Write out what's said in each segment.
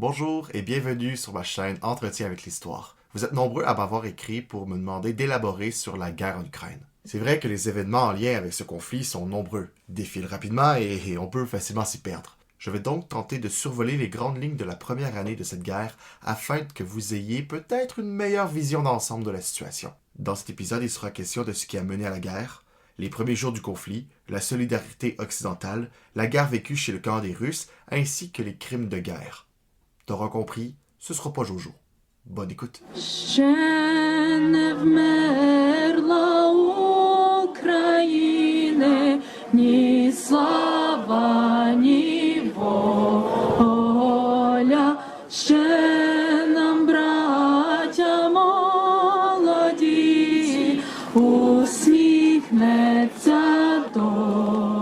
Bonjour et bienvenue sur ma chaîne Entretien avec l'Histoire. Vous êtes nombreux à m'avoir écrit pour me demander d'élaborer sur la guerre en Ukraine. C'est vrai que les événements en lien avec ce conflit sont nombreux, défilent rapidement et on peut facilement s'y perdre. Je vais donc tenter de survoler les grandes lignes de la première année de cette guerre afin que vous ayez peut-être une meilleure vision d'ensemble de la situation. Dans cet épisode, il sera question de ce qui a mené à la guerre, les premiers jours du conflit, la solidarité occidentale, la guerre vécue chez le camp des Russes, ainsi que les crimes de guerre. T'auras compris, ce sera pas Jojo. Bonne écoute. Ще не вмерла України, ні слава, ні воля. Ще нам, браття молоді, усміхнеться доля.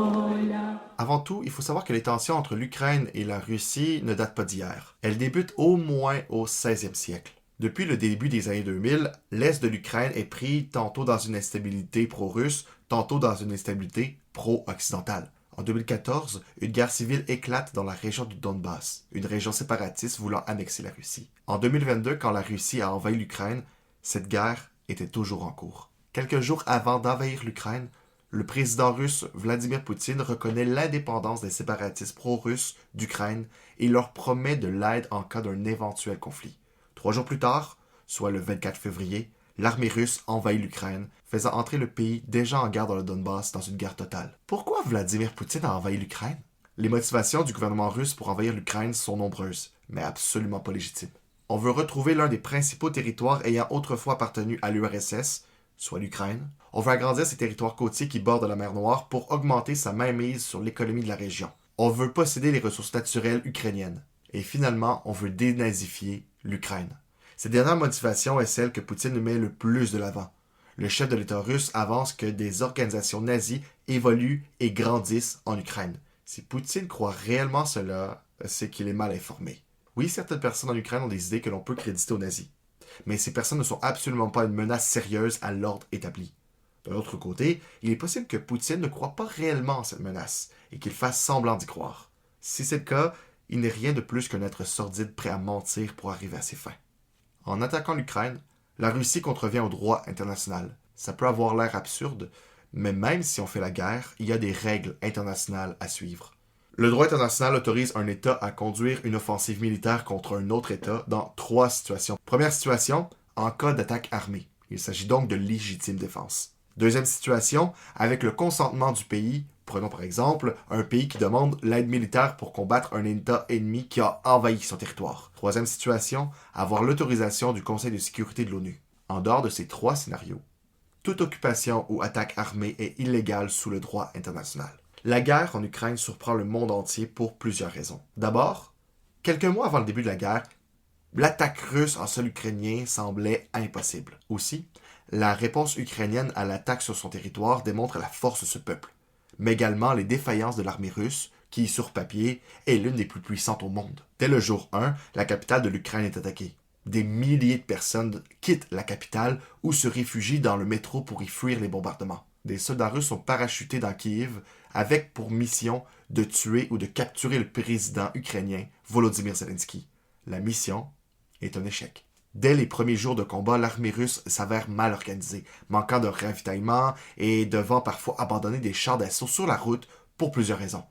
Avant tout, il faut savoir que les tensions entre l'Ukraine et la Russie ne datent pas d'hier. Elles débutent au moins au 16e siècle. Depuis le début des années 2000, l'Est de l'Ukraine est pris tantôt dans une instabilité pro-russe, tantôt dans une instabilité pro-occidentale. En 2014, une guerre civile éclate dans la région du Donbass, une région séparatiste voulant annexer la Russie. En 2022, quand la Russie a envahi l'Ukraine, cette guerre était toujours en cours. Quelques jours avant d'envahir l'Ukraine, le président russe Vladimir Poutine reconnaît l'indépendance des séparatistes pro-russes d'Ukraine et leur promet de l'aide en cas d'un éventuel conflit. 3 jours plus tard, soit le 24 février, l'armée russe envahit l'Ukraine, faisant entrer le pays déjà en guerre dans le Donbass dans une guerre totale. Pourquoi Vladimir Poutine a envahi l'Ukraine? Les motivations du gouvernement russe pour envahir l'Ukraine sont nombreuses, mais absolument pas légitimes. On veut retrouver l'un des principaux territoires ayant autrefois appartenu à l'URSS, soit l'Ukraine. On veut agrandir ses territoires côtiers qui bordent la mer Noire pour augmenter sa mainmise sur l'économie de la région. On veut posséder les ressources naturelles ukrainiennes. Et finalement, on veut dénazifier l'Ukraine. Cette dernière motivation est celle que Poutine met le plus de l'avant. Le chef de l'État russe avance que des organisations nazies évoluent et grandissent en Ukraine. Si Poutine croit réellement cela, c'est qu'il est mal informé. Oui, certaines personnes en Ukraine ont des idées que l'on peut créditer aux nazis. Mais ces personnes ne sont absolument pas une menace sérieuse à l'ordre établi. De l'autre côté, il est possible que Poutine ne croit pas réellement en cette menace et qu'il fasse semblant d'y croire. Si c'est le cas, il n'est rien de plus qu'un être sordide prêt à mentir pour arriver à ses fins. En attaquant l'Ukraine, la Russie contrevient au droit international. Ça peut avoir l'air absurde, mais même si on fait la guerre, il y a des règles internationales à suivre. Le droit international autorise un État à conduire une offensive militaire contre un autre État dans 3 situations. Première situation, en cas d'attaque armée. Il s'agit donc de légitime défense. Deuxième situation, avec le consentement du pays, prenons par exemple un pays qui demande l'aide militaire pour combattre un État ennemi qui a envahi son territoire. Troisième situation, avoir l'autorisation du Conseil de sécurité de l'ONU. En dehors de ces 3 scénarios, toute occupation ou attaque armée est illégale sous le droit international. La guerre en Ukraine surprend le monde entier pour plusieurs raisons. D'abord, quelques mois avant le début de la guerre, l'attaque russe en sol ukrainien semblait impossible. Aussi, la réponse ukrainienne à l'attaque sur son territoire démontre la force de ce peuple, mais également les défaillances de l'armée russe, qui, sur papier, est l'une des plus puissantes au monde. Dès le jour 1, la capitale de l'Ukraine est attaquée. Des milliers de personnes quittent la capitale ou se réfugient dans le métro pour y fuir les bombardements. Des soldats russes sont parachutés dans Kiev avec pour mission de tuer ou de capturer le président ukrainien Volodymyr Zelensky. La mission est un échec. Dès les premiers jours de combat, l'armée russe s'avère mal organisée, manquant de ravitaillement et devant parfois abandonner des chars d'assaut sur la route pour plusieurs raisons.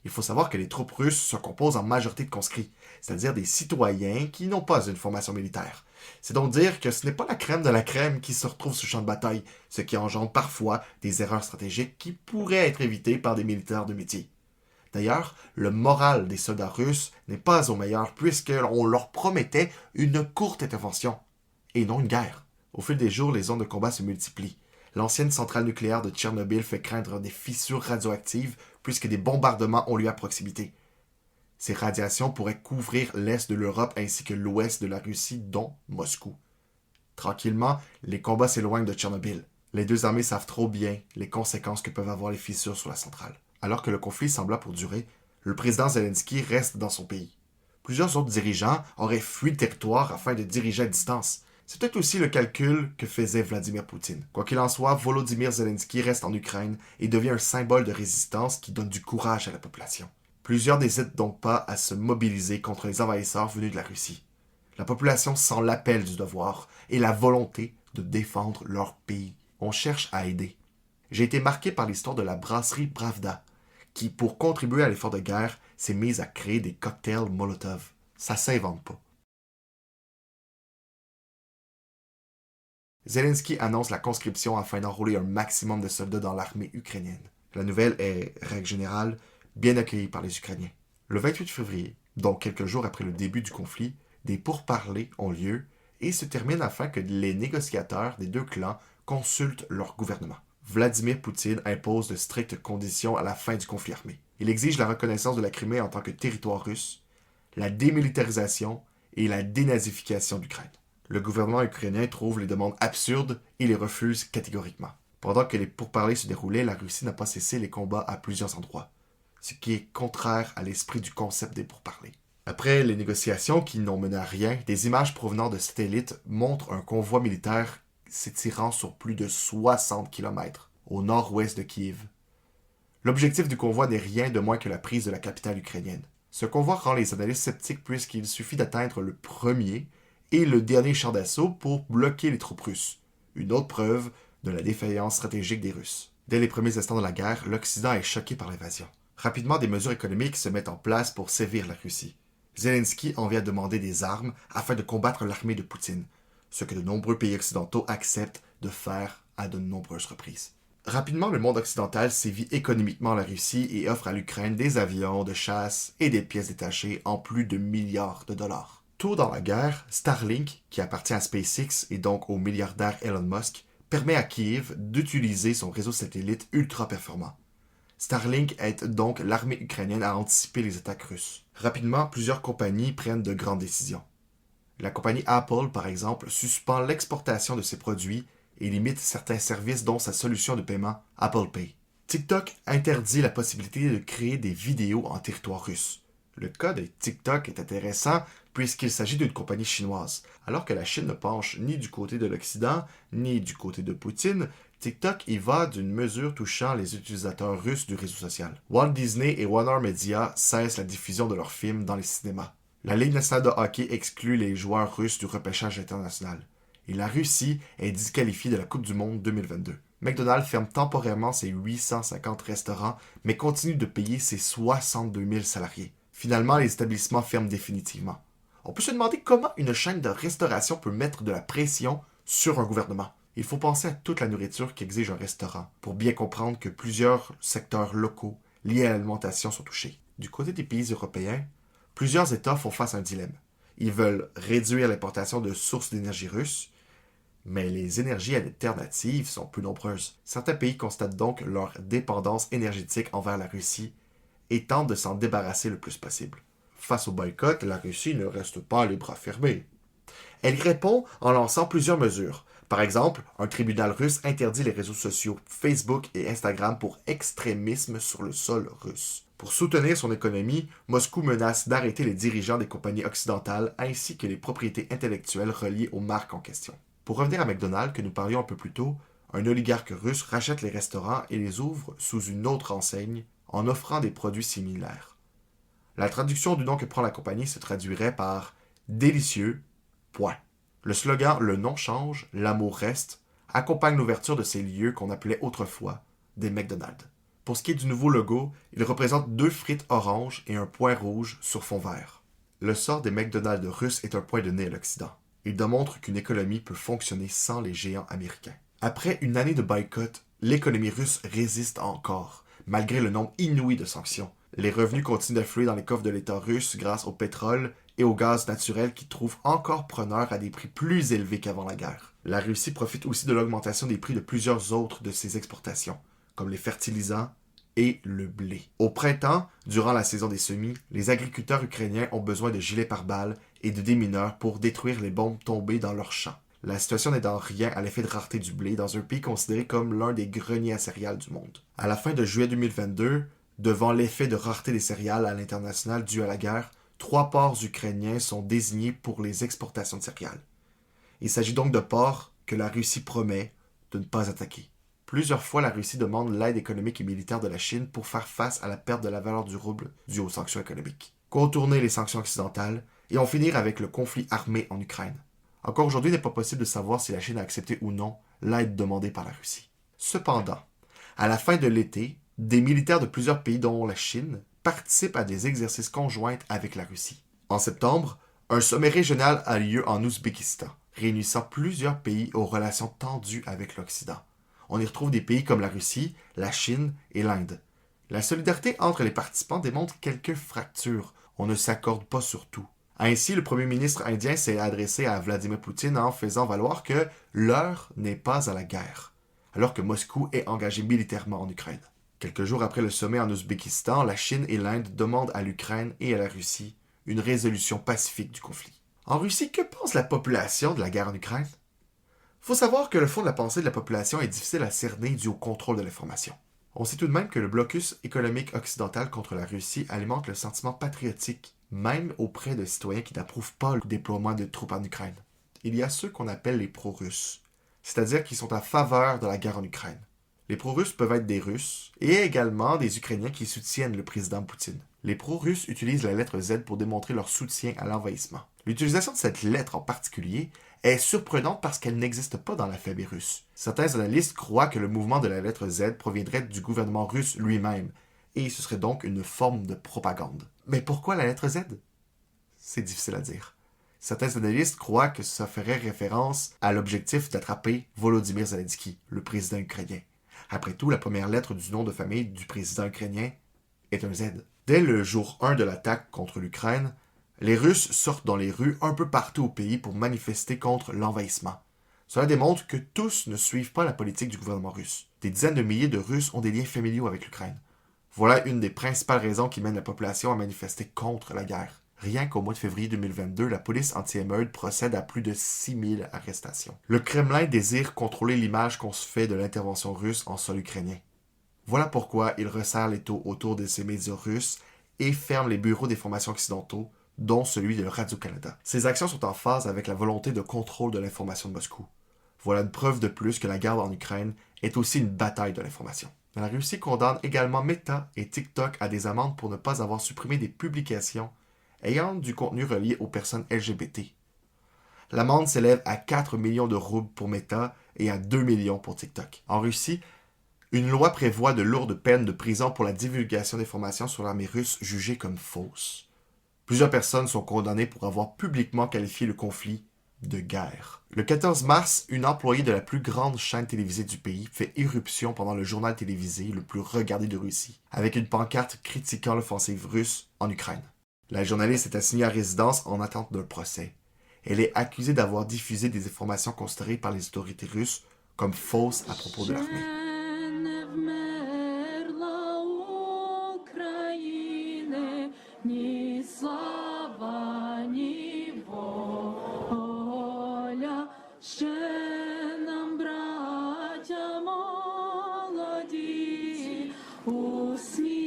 Il faut savoir que les troupes russes se composent en majorité de conscrits, c'est-à-dire des citoyens qui n'ont pas une formation militaire. C'est donc dire que ce n'est pas la crème de la crème qui se retrouve sur le champ de bataille, ce qui engendre parfois des erreurs stratégiques qui pourraient être évitées par des militaires de métier. D'ailleurs, le moral des soldats russes n'est pas au meilleur puisqu'on leur promettait une courte intervention, et non une guerre. Au fil des jours, les zones de combat se multiplient. L'ancienne centrale nucléaire de Tchernobyl fait craindre des fissures radioactives puisque des bombardements ont lieu à proximité. Ces radiations pourraient couvrir l'est de l'Europe ainsi que l'ouest de la Russie, dont Moscou. Tranquillement, les combats s'éloignent de Tchernobyl. Les 2 armées savent trop bien les conséquences que peuvent avoir les fissures sur la centrale. Alors que le conflit sembla pour durer, le président Zelensky reste dans son pays. Plusieurs autres dirigeants auraient fui le territoire afin de diriger à distance. C'est peut-être aussi le calcul que faisait Vladimir Poutine. Quoi qu'il en soit, Volodymyr Zelensky reste en Ukraine et devient un symbole de résistance qui donne du courage à la population. Plusieurs n'hésitent donc pas à se mobiliser contre les envahisseurs venus de la Russie. La population sent l'appel du devoir et la volonté de défendre leur pays. On cherche à aider. J'ai été marqué par l'histoire de la brasserie Pravda, qui, pour contribuer à l'effort de guerre, s'est mise à créer des cocktails Molotov. Ça s'invente pas. Zelensky annonce la conscription afin d'enrôler un maximum de soldats dans l'armée ukrainienne. La nouvelle est, règle générale, bien accueillie par les Ukrainiens. Le 28 février, donc quelques jours après le début du conflit, des pourparlers ont lieu et se terminent afin que les négociateurs des deux clans consultent leur gouvernement. Vladimir Poutine impose de strictes conditions à la fin du conflit armé. Il exige la reconnaissance de la Crimée en tant que territoire russe, la démilitarisation et la dénazification de l'Ukraine. Le gouvernement ukrainien trouve les demandes absurdes et les refuse catégoriquement. Pendant que les pourparlers se déroulaient, la Russie n'a pas cessé les combats à plusieurs endroits, ce qui est contraire à l'esprit du concept des pourparlers. Après les négociations qui n'ont mené à rien, des images provenant de satellites montrent un convoi militaire s'étirant sur plus de 60 km au nord-ouest de Kiev. L'objectif du convoi n'est rien de moins que la prise de la capitale ukrainienne. Ce convoi rend les analystes sceptiques puisqu'il suffit d'atteindre le premier et le dernier char d'assaut pour bloquer les troupes russes. Une autre preuve de la défaillance stratégique des Russes. Dès les premiers instants de la guerre, l'Occident est choqué par l'invasion. Rapidement, des mesures économiques se mettent en place pour sévir la Russie. Zelensky en vient à demander des armes afin de combattre l'armée de Poutine, ce que de nombreux pays occidentaux acceptent de faire à de nombreuses reprises. Rapidement, le monde occidental sévit économiquement la Russie et offre à l'Ukraine des avions de chasse et des pièces détachées en plus de milliards de dollars. Tôt dans la guerre, Starlink, qui appartient à SpaceX et donc au milliardaire Elon Musk, permet à Kiev d'utiliser son réseau satellite ultra performant. Starlink aide donc l'armée ukrainienne à anticiper les attaques russes. Rapidement, plusieurs compagnies prennent de grandes décisions. La compagnie Apple, par exemple, suspend l'exportation de ses produits et limite certains services dont sa solution de paiement Apple Pay. TikTok interdit la possibilité de créer des vidéos en territoire russe. Le cas de TikTok est intéressant puisqu'il s'agit d'une compagnie chinoise. Alors que la Chine ne penche ni du côté de l'Occident, ni du côté de Poutine, TikTok y va d'une mesure touchant les utilisateurs russes du réseau social. Walt Disney et Warner Media cessent la diffusion de leurs films dans les cinémas. La Ligue nationale de hockey exclut les joueurs russes du repêchage international. Et la Russie est disqualifiée de la Coupe du Monde 2022. McDonald's ferme temporairement ses 850 restaurants, mais continue de payer ses 62 000 salariés. Finalement, les établissements ferment définitivement. On peut se demander comment une chaîne de restauration peut mettre de la pression sur un gouvernement. Il faut penser à toute la nourriture qu'exige un restaurant pour bien comprendre que plusieurs secteurs locaux liés à l'alimentation sont touchés. Du côté des pays européens, plusieurs États font face à un dilemme. Ils veulent réduire l'importation de sources d'énergie russes, mais les énergies alternatives sont peu nombreuses. Certains pays constatent donc leur dépendance énergétique envers la Russie et tentent de s'en débarrasser le plus possible. Face au boycott, la Russie ne reste pas les bras fermés. Elle y répond en lançant plusieurs mesures. Par exemple, un tribunal russe interdit les réseaux sociaux Facebook et Instagram pour extrémisme sur le sol russe. Pour soutenir son économie, Moscou menace d'arrêter les dirigeants des compagnies occidentales ainsi que les propriétés intellectuelles reliées aux marques en question. Pour revenir à McDonald's que nous parlions un peu plus tôt, un oligarque russe rachète les restaurants et les ouvre sous une autre enseigne en offrant des produits similaires. La traduction du nom que prend la compagnie se traduirait par « délicieux, point ». Le slogan « Le nom change, l'amour reste » accompagne l'ouverture de ces lieux qu'on appelait autrefois des McDonald's. Pour ce qui est du nouveau logo, il représente 2 frites oranges et un point rouge sur fond vert. Le sort des McDonald's russes est un point de nez à l'Occident. Il démontre qu'une économie peut fonctionner sans les géants américains. Après une année de boycott, l'économie russe résiste encore, malgré le nombre inouï de sanctions. Les revenus continuent d'affluer dans les coffres de l'État russe grâce au pétrole et au gaz naturel qui trouvent encore preneurs à des prix plus élevés qu'avant la guerre. La Russie profite aussi de l'augmentation des prix de plusieurs autres de ses exportations, comme les fertilisants et le blé. Au printemps, durant la saison des semis, les agriculteurs ukrainiens ont besoin de gilets pare-balles et de démineurs pour détruire les bombes tombées dans leurs champs. La situation n'est en rien à l'effet de rareté du blé dans un pays considéré comme l'un des greniers à céréales du monde. À la fin de juillet 2022, devant l'effet de rareté des céréales à l'international dû à la guerre, 3 ports ukrainiens sont désignés pour les exportations de céréales. Il s'agit donc de ports que la Russie promet de ne pas attaquer. Plusieurs fois, la Russie demande l'aide économique et militaire de la Chine pour faire face à la perte de la valeur du rouble due aux sanctions économiques, contourner les sanctions occidentales et en finir avec le conflit armé en Ukraine. Encore aujourd'hui, il n'est pas possible de savoir si la Chine a accepté ou non l'aide demandée par la Russie. Cependant, à la fin de l'été, des militaires de plusieurs pays, dont la Chine, participent à des exercices conjoints avec la Russie. En septembre, un sommet régional a lieu en Ouzbékistan, réunissant plusieurs pays aux relations tendues avec l'Occident. On y retrouve des pays comme la Russie, la Chine et l'Inde. La solidarité entre les participants démontre quelques fractures. On ne s'accorde pas sur tout. Ainsi, le premier ministre indien s'est adressé à Vladimir Poutine en faisant valoir que l'heure n'est pas à la guerre, alors que Moscou est engagé militairement en Ukraine. Quelques jours après le sommet en Ouzbékistan, la Chine et l'Inde demandent à l'Ukraine et à la Russie une résolution pacifique du conflit. En Russie, que pense la population de la guerre en Ukraine? Faut savoir que le fond de la pensée de la population est difficile à cerner dû au contrôle de l'information. On sait tout de même que le blocus économique occidental contre la Russie alimente le sentiment patriotique, même auprès de citoyens qui n'approuvent pas le déploiement de troupes en Ukraine. Il y a ceux qu'on appelle les pro-russes, c'est-à-dire qui sont en faveur de la guerre en Ukraine. Les pro-russes peuvent être des Russes et également des Ukrainiens qui soutiennent le président Poutine. Les pro-russes utilisent la lettre Z pour démontrer leur soutien à l'envahissement. L'utilisation de cette lettre en particulier est surprenante parce qu'elle n'existe pas dans l'alphabet russe. Certains analystes croient que le mouvement de la lettre Z proviendrait du gouvernement russe lui-même, et ce serait donc une forme de propagande. Mais pourquoi la lettre Z? C'est difficile à dire. Certains analystes croient que ça ferait référence à l'objectif d'attraper Volodymyr Zelensky, le président ukrainien. Après tout, la première lettre du nom de famille du président ukrainien est un Z. Dès le jour 1 de l'attaque contre l'Ukraine, les Russes sortent dans les rues un peu partout au pays pour manifester contre l'envahissement. Cela démontre que tous ne suivent pas la politique du gouvernement russe. Des dizaines de milliers de Russes ont des liens familiaux avec l'Ukraine. Voilà une des principales raisons qui mènent la population à manifester contre la guerre. Rien qu'au mois de février 2022, la police anti-émeute procède à plus de 6000 arrestations. Le Kremlin désire contrôler l'image qu'on se fait de l'intervention russe en sol ukrainien. Voilà pourquoi il resserre les taux autour de ces médias russes et ferme les bureaux des formations occidentaux, dont celui de Radio-Canada. Ces actions sont en phase avec la volonté de contrôle de l'information de Moscou. Voilà une preuve de plus que la guerre en Ukraine est aussi une bataille de l'information. La Russie condamne également Meta et TikTok à des amendes pour ne pas avoir supprimé des publications ayant du contenu relié aux personnes LGBT. L'amende s'élève à 4 millions de roubles pour Meta et à 2 millions pour TikTok. En Russie, une loi prévoit de lourdes peines de prison pour la divulgation d'informations sur l'armée russe jugées comme fausses. Plusieurs personnes sont condamnées pour avoir publiquement qualifié le conflit de guerre. Le 14 mars, une employée de la plus grande chaîne télévisée du pays fait irruption pendant le journal télévisé le plus regardé de Russie, avec une pancarte critiquant l'offensive russe en Ukraine. La journaliste est assignée à résidence en attente d'un procès. Elle est accusée d'avoir diffusé des informations considérées par les autorités russes comme fausses à propos de l'armée.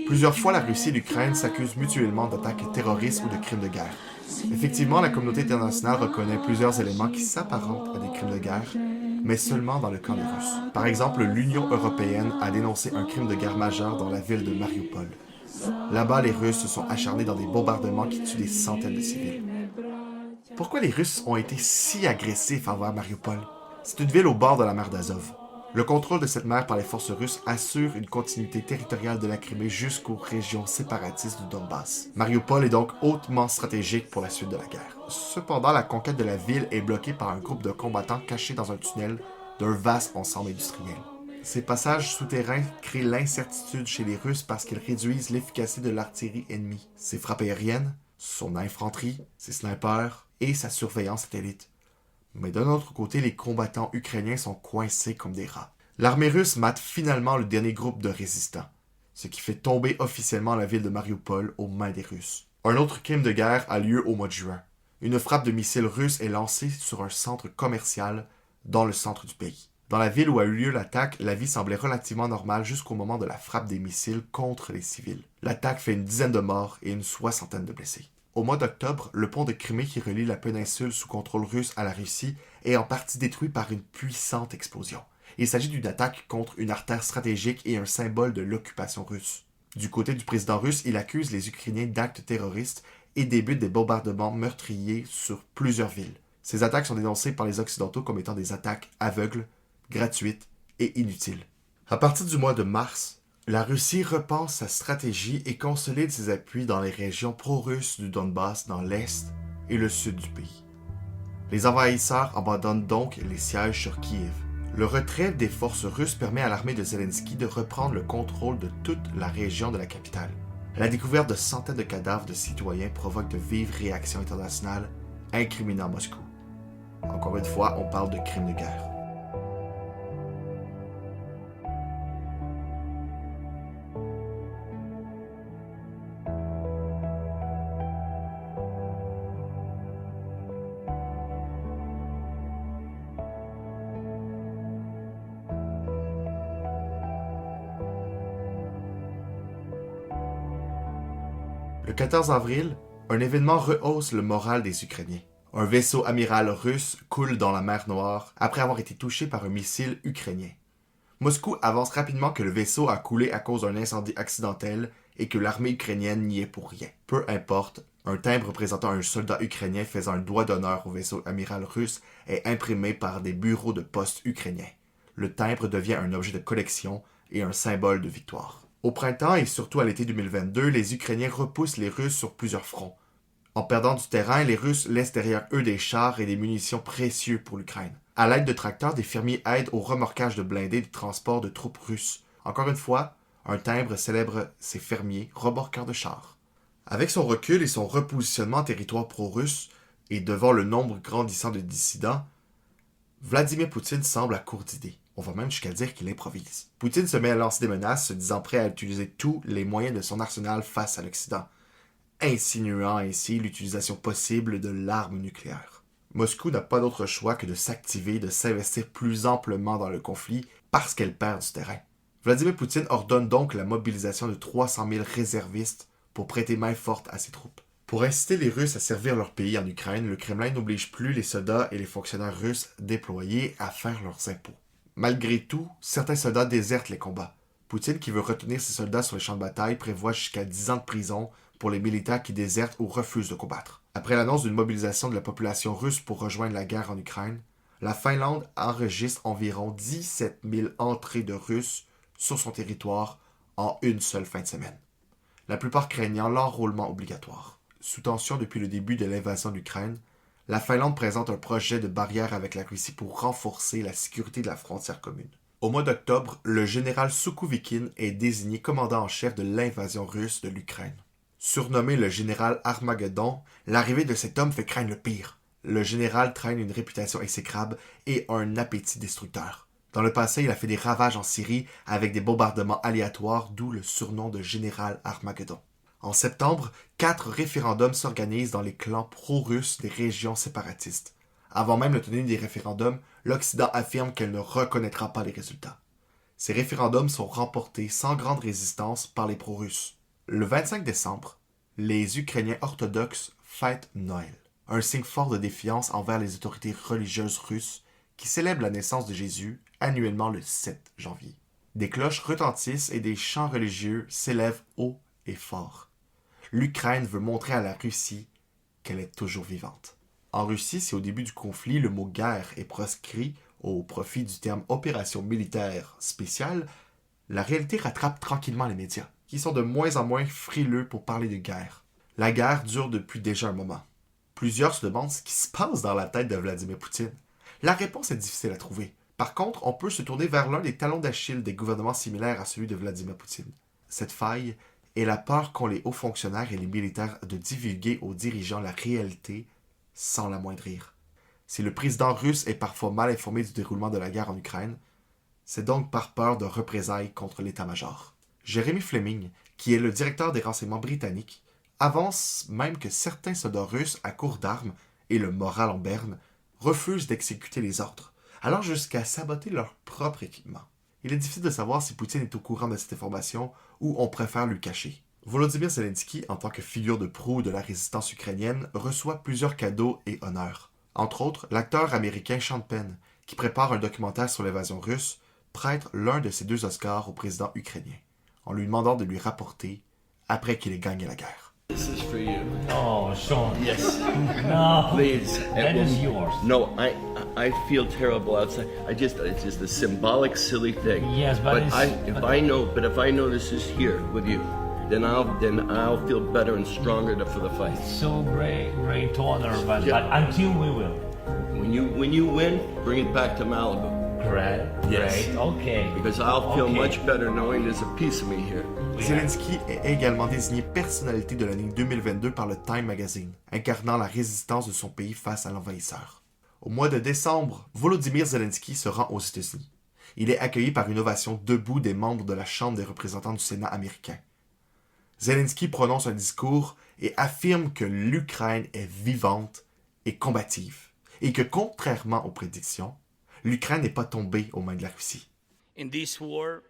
Plusieurs fois, la Russie et l'Ukraine s'accusent mutuellement d'attaques terroristes ou de crimes de guerre. Effectivement, la communauté internationale reconnaît plusieurs éléments qui s'apparentent à des crimes de guerre, mais seulement dans le camp des Russes. Par exemple, l'Union européenne a dénoncé un crime de guerre majeur dans la ville de Mariupol. Là-bas, les Russes se sont acharnés dans des bombardements qui tuent des centaines de civils. Pourquoi les Russes ont été si agressifs envers Mariupol? C'est une ville au bord de la mer d'Azov. Le contrôle de cette mer par les forces russes assure une continuité territoriale de la Crimée jusqu'aux régions séparatistes du Donbass. Mariupol est donc hautement stratégique pour la suite de la guerre. Cependant, la conquête de la ville est bloquée par un groupe de combattants cachés dans un tunnel d'un vaste ensemble industriel. Ces passages souterrains créent l'incertitude chez les Russes parce qu'ils réduisent l'efficacité de l'artillerie ennemie. Ses frappes aériennes, son infanterie, ses snipers et sa surveillance satellite. Mais d'un autre côté, les combattants ukrainiens sont coincés comme des rats. L'armée russe mate finalement le dernier groupe de résistants, ce qui fait tomber officiellement la ville de Mariupol aux mains des Russes. Un autre crime de guerre a lieu au mois de juin. Une frappe de missiles russes est lancée sur un centre commercial dans le centre du pays. Dans la ville où a eu lieu l'attaque, la vie semblait relativement normale jusqu'au moment de la frappe des missiles contre les civils. L'attaque fait une dizaine de morts et une soixantaine de blessés. Au mois d'octobre, le pont de Crimée qui relie la péninsule sous contrôle russe à la Russie est en partie détruit par une puissante explosion. Il s'agit d'une attaque contre une artère stratégique et un symbole de l'occupation russe. Du côté du président russe, il accuse les Ukrainiens d'actes terroristes et débute des bombardements meurtriers sur plusieurs villes. Ces attaques sont dénoncées par les Occidentaux comme étant des attaques aveugles, gratuites et inutiles. À partir du mois de mars, la Russie repense sa stratégie et consolide ses appuis dans les régions pro-russes du Donbass dans l'est et le sud du pays. Les envahisseurs abandonnent donc les sièges sur Kiev. Le retrait des forces russes permet à l'armée de Zelensky de reprendre le contrôle de toute la région de la capitale. La découverte de centaines de cadavres de citoyens provoque de vives réactions internationales incriminant Moscou. Encore une fois, on parle de crimes de guerre. Le 14 avril, un événement rehausse le moral des Ukrainiens. Un vaisseau amiral russe coule dans la mer Noire après avoir été touché par un missile ukrainien. Moscou avance rapidement que le vaisseau a coulé à cause d'un incendie accidentel et que l'armée ukrainienne n'y est pour rien. Peu importe, un timbre représentant un soldat ukrainien faisant un doigt d'honneur au vaisseau amiral russe est imprimé par des bureaux de poste ukrainiens. Le timbre devient un objet de collection et un symbole de victoire. Au printemps et surtout à l'été 2022, les Ukrainiens repoussent les Russes sur plusieurs fronts. En perdant du terrain, les Russes laissent derrière eux des chars et des munitions précieux pour l'Ukraine. À l'aide de tracteurs, des fermiers aident au remorquage de blindés des transports de troupes russes. Encore une fois, un timbre célèbre ces fermiers remorqueurs de chars. Avec son recul et son repositionnement en territoire pro-russe, et devant le nombre grandissant de dissidents, Vladimir Poutine semble à court d'idées. On va même jusqu'à dire qu'il improvise. Poutine se met à lancer des menaces, se disant prêt à utiliser tous les moyens de son arsenal face à l'Occident, insinuant ainsi l'utilisation possible de l'arme nucléaire. Moscou n'a pas d'autre choix que de s'activer, de s'investir plus amplement dans le conflit parce qu'elle perd du terrain. Vladimir Poutine ordonne donc la mobilisation de 300 000 réservistes pour prêter main forte à ses troupes. Pour inciter les Russes à servir leur pays en Ukraine, le Kremlin n'oblige plus les soldats et les fonctionnaires russes déployés à faire leurs impôts. Malgré tout, certains soldats désertent les combats. Poutine, qui veut retenir ses soldats sur les champs de bataille, prévoit jusqu'à 10 ans de prison pour les militaires qui désertent ou refusent de combattre. Après l'annonce d'une mobilisation de la population russe pour rejoindre la guerre en Ukraine, la Finlande enregistre environ 17 000 entrées de Russes sur son territoire en une seule fin de semaine. La plupart craignant l'enrôlement obligatoire. Sous tension depuis le début de l'invasion de l'Ukraine, la Finlande présente un projet de barrière avec la Russie pour renforcer la sécurité de la frontière commune. Au mois d'octobre, le général Sukovkin est désigné commandant en chef de l'invasion russe de l'Ukraine. Surnommé le général Armageddon, l'arrivée de cet homme fait craindre le pire. Le général traîne une réputation exécrable et un appétit destructeur. Dans le passé, il a fait des ravages en Syrie avec des bombardements aléatoires, d'où le surnom de général Armageddon. En septembre, 4 référendums s'organisent dans les clans pro-russes des régions séparatistes. Avant même la tenue des référendums, l'Occident affirme qu'elle ne reconnaîtra pas les résultats. Ces référendums sont remportés sans grande résistance par les pro-russes. Le 25 décembre, les Ukrainiens orthodoxes fêtent Noël, un signe fort de défiance envers les autorités religieuses russes qui célèbrent la naissance de Jésus annuellement le 7 janvier. Des cloches retentissent et des chants religieux s'élèvent haut et fort. L'Ukraine veut montrer à la Russie qu'elle est toujours vivante. En Russie, si au début du conflit, le mot guerre est proscrit au profit du terme opération militaire spéciale, la réalité rattrape tranquillement les médias, qui sont de moins en moins frileux pour parler de guerre. La guerre dure depuis déjà un moment. Plusieurs se demandent ce qui se passe dans la tête de Vladimir Poutine. La réponse est difficile à trouver. Par contre, on peut se tourner vers l'un des talons d'Achille des gouvernements similaires à celui de Vladimir Poutine. Cette faille est la peur qu'ont les hauts fonctionnaires et les militaires de divulguer aux dirigeants la réalité sans l'amoindrir. Si le président russe est parfois mal informé du déroulement de la guerre en Ukraine, c'est donc par peur de représailles contre l'état-major. Jeremy Fleming, qui est le directeur des renseignements britanniques, avance même que certains soldats russes à court d'armes et le moral en berne refusent d'exécuter les ordres, allant jusqu'à saboter leur propre équipement. Il est difficile de savoir si Poutine est au courant de cette information ou on préfère lui cacher. Volodymyr Zelensky, en tant que figure de proue de la résistance ukrainienne, reçoit plusieurs cadeaux et honneurs. Entre autres, l'acteur américain Sean Penn, qui prépare un documentaire sur l'invasion russe, prête l'un de ses 2 Oscars au président ukrainien, en lui demandant de lui rapporter après qu'il ait gagné la guerre. This is for you. Oh, Sean. Yes. No. Please. That is yours. No, I feel terrible outside. It's just a symbolic, silly thing. Yes, but if I know this is here with you, then I'll feel better and stronger for the fight. So great honor, but until we will. When you win, bring it back to Malibu. Great. Yes. Great. Okay. Because I'll feel Okay. much better knowing there's a piece of me here. Zelensky est également désigné personnalité de l'année 2022 par le Time Magazine, incarnant la résistance de son pays face à l'envahisseur. Au mois de décembre, Volodymyr Zelensky se rend aux États-Unis. Il est accueilli par une ovation debout des membres de la Chambre des représentants du Sénat américain. Zelensky prononce un discours et affirme que l'Ukraine est vivante et combative, et que contrairement aux prédictions, l'Ukraine n'est pas tombée aux mains de la Russie. In this war,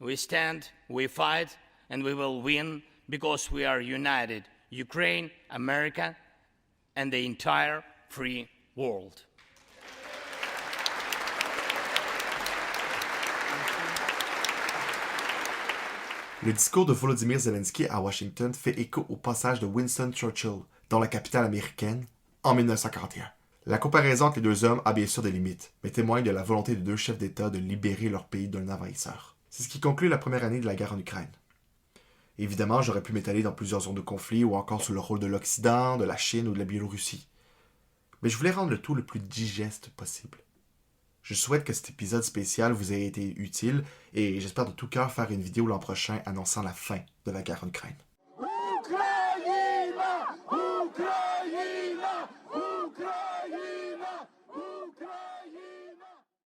we stand, we fight, and we will win because we are united. Ukraine, America, and the entire free world. Le discours de Volodymyr Zelensky à Washington fait écho au passage de Winston Churchill dans la capitale américaine en 1941. La comparaison entre les 2 hommes a bien sûr des limites, mais témoigne de la volonté des 2 chefs d'État de libérer leur pays d'un envahisseur. C'est ce qui conclut la première année de la guerre en Ukraine. Évidemment, j'aurais pu m'étaler dans plusieurs zones de conflit ou encore sur le rôle de l'Occident, de la Chine ou de la Biélorussie. Mais je voulais rendre le tout le plus digeste possible. Je souhaite que cet épisode spécial vous ait été utile et j'espère de tout cœur faire une vidéo l'an prochain annonçant la fin de la guerre en Ukraine.